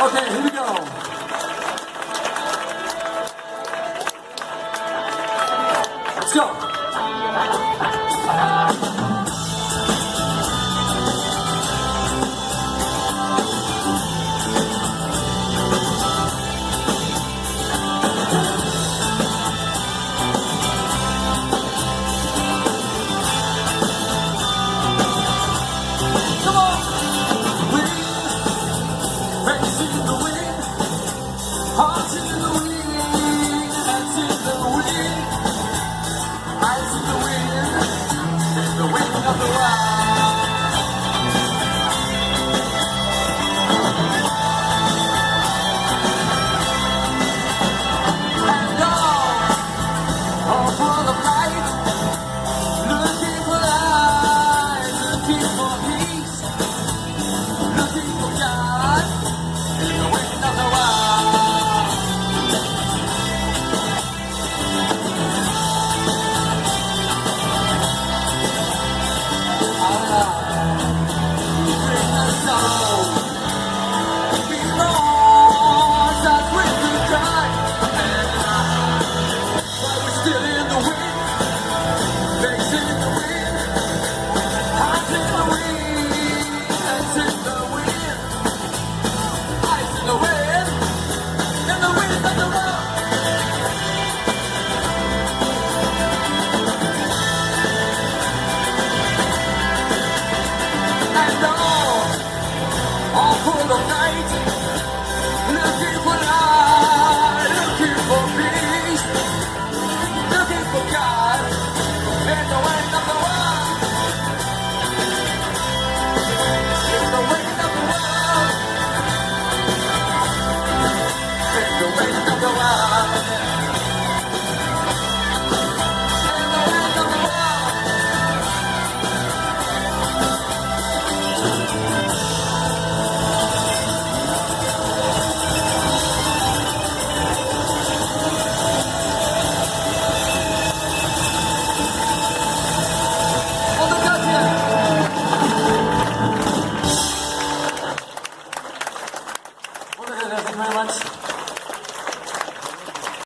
Okay, here we go. Let's go. Come on. Wind, face in the wind, heart in the wind, hands in the wind, eyes in the wind of the wild. And all full of light, looking for light, looking for peace, looking for God in the wind of the wild. Bring us down, be lost as with the tide, but we're still in the wind, legs in the wind, hearts in the wind, hands in the wind, eyes in the wind of the world. And all full of night.